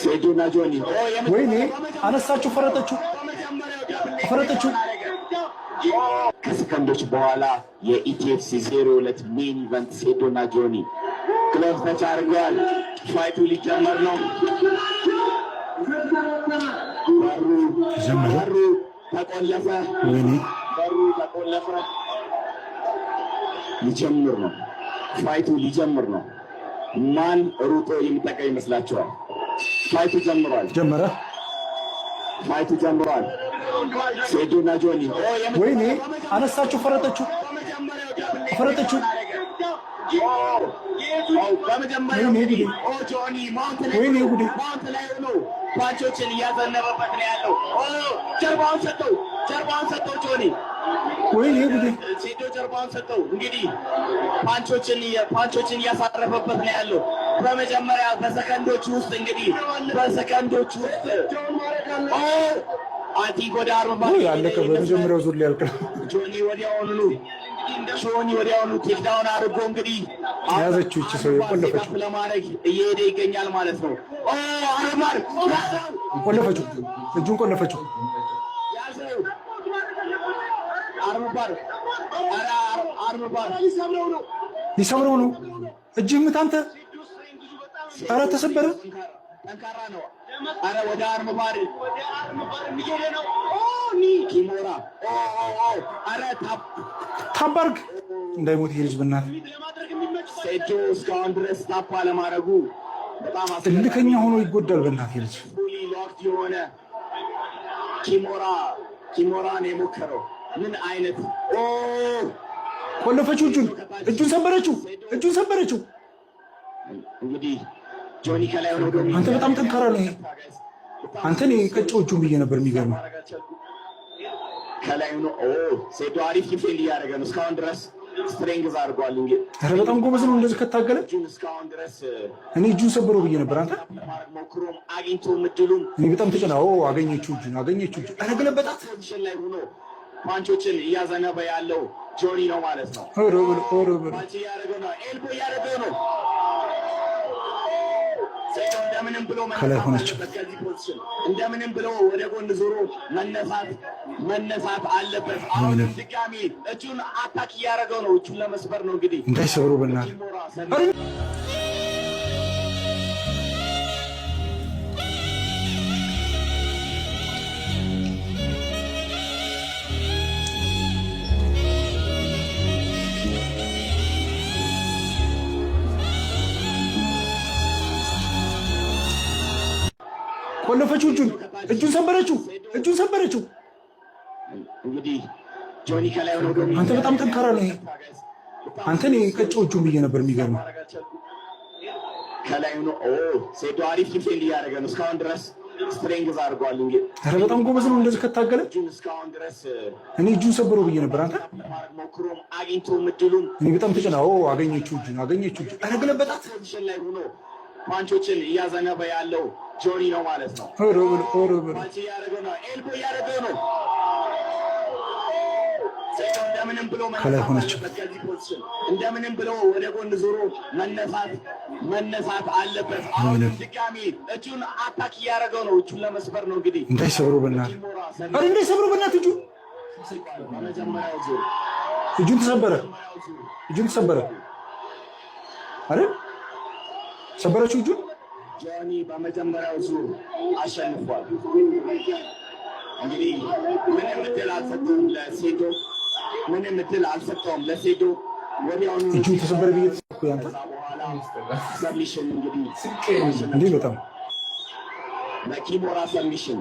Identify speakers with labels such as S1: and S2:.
S1: ሴዶና ጆኒ
S2: ወይኔ አነሳችሁ፣ ፈረጠችው።
S1: ከሰከንዶች በኋላ የኢቲኤፍሲ 02 ሜን ኢቨንት ሴዶና ጆኒ ክሎዝ ተች አድርገዋል። ፋይቱ ሊጀመር ነው። በሩ ተቆለፈ። በሩ ተቆለፈ። ሊጀምር ነው። ፋይቱ ሊጀምር ነው። ማን ሩጦ የሚጠቃ ይመስላችኋል? ፋይቱ ጀምሯል። ፋይቱ ጀምሯል። ሴዶና ጆኒ
S2: ወይኔ አነሳችሁ፣ ፈረጠችው።
S1: ወይኔ ጉዴ! ፓንቾችን እያዘነበበት ነው ያለው። ጀርባውን ሰጠው ጆኒ።
S2: ወይኔ ጉዴ!
S1: ሴዶ ጀርባውን ሰጠው። እንግዲህ ፓንቾችን እያሳረፈበት ነው ያለው። በመጀመሪያ በሰከንዶች ውስጥ አቲክ ወደ አርባ
S2: ያለቀ በመጀመሪያው ዙር ሊያልቅ ነው።
S1: ጆኒ ወዲያውኑ ቴክዳውን አድርጎ እንግዲህ
S2: ያዘችው እቺ ሰው የቆለፈችው
S1: ለማድረግ እየሄደ ይገኛል ማለት ነው። አርማር
S2: ቆለፈችው፣ እጁን ቆለፈችው። አርማር ሊሰብረው ነው። እጅህ ምት አንተ። ኧረ ተሰበረ።
S1: ጠንካራ ነው። አረ ወደ አርማር እየሄደ ነው። ኪሞራ አረ
S2: ታባርግ እንዳይሞት ይሄ ልጅ በእናትህ።
S1: ሴዶ እስካሁን ድረስ ታፓ ለማድረጉ በጣም
S2: እልከኛ ሆኖ ይጎዳል። በእናትህ ልጅ
S1: ሎክድ የሆነ ኪሞራን የሞከረው ምን አይነት
S2: ቆለፈችው። እጁን ሰበረችው።
S1: እንግዲህ ጆኒ ከላይ ሆኖ
S2: አንተ በጣም ጠንካራ ነው። አንተ እኔ ቀጨው እጁን ብዬ ነበር። የሚገርመው
S1: ከላይ ሆኖ ሴዶ አሪፍ ዲፌንድ እያደረገ ነው እስካሁን ድረስ ስትሬንግዝ አድርጓል። እንግዲህ
S2: ኧረ በጣም ጎበዝ ነው። እንደዚህ ከታገለ
S1: እስካሁን ድረስ
S2: እኔ እጁን ሰበረው ብዬ ነበር። አንተ
S1: ሞክሮም አግኝቶ ምድሉም
S2: እኔ በጣም አገኘችው እጁን። ኧረ ገለበጣት።
S1: ፖዚሽን ላይ ሆኖ ፓንቾችን እያዘነበ ያለው ጆኒ ነው ማለት ነው። ፓንች እያደረገ ነው። ኤልቦ እያደረገ ነው። እንደምንም ብሎ
S2: ከላይ ሆነች።
S1: እንደምንም ብሎ ወደ ጎን ዞሮ መነሳት አለበት። አሁን ድጋሚ እጁን አታክ እያደረገው ነው። እጁን ለመስበር ነው እንግዲህ
S2: እንዳይሰብሩ በእናትህ። ቆለፈችው። እጁን ሰበረችው።
S1: እንግዲህ ጆኒ ከላይ ሆኖ
S2: አንተ በጣም ጠንካራ ነው። አንተ እኔ ቀጨው እጁን ብዬ ነበር። የሚገርመው
S1: ከላይ ሆኖ ሴዶ አሪፍ ዲፌንድ እያደረገ ነው እስካሁን ድረስ ስትሬንግዝ አድርጓል። እንግዲህ
S2: ኧረ በጣም ጎበዝ ነው። እንደዚህ ከታገለ
S1: እስካሁን ድረስ
S2: እኔ እጁን ሰበረው ብዬ ነበር። አንተ
S1: ሞክሮም አግኝቶ ምድሉም
S2: እኔ በጣም አገኘችው እጁን። ኧረ ገለበጣት።
S1: ፖዚሽን ላይ ሆኖ ፓንቾችን እያዘነበ ያለው ጆኒ ነው ማለት ነው። ፓንች እያደረገ ነው። ኤልቦ እያደረገ ነው። እንደምንም ብሎ
S2: ከላይ ሆነች።
S1: እንደምንም ብሎ ወደ ጎን ዞሮ መነሳት አለበት። አሁን ድጋሚ እጁን አታክ እያደረገው ነው። እጁን ለመስበር ነው እንግዲህ
S2: እንዳይሰብሩ በእናትህ። እጁን ተሰበረ አይደል? ሰበረችው እጁን።
S1: ጆኒ በመጀመሪያው ዙር አሸንፏል። እንግዲህ ምንም እድል አልሰጠውም ለሴዶ ወዲያውኑ
S2: እጁን ተሰበረ ብዬ ተሰብኩ። ያንተ
S1: ሰብሚሽን እንግዲህ
S2: እንዴ በጣም
S1: በኪሞራ ሰብሚሽን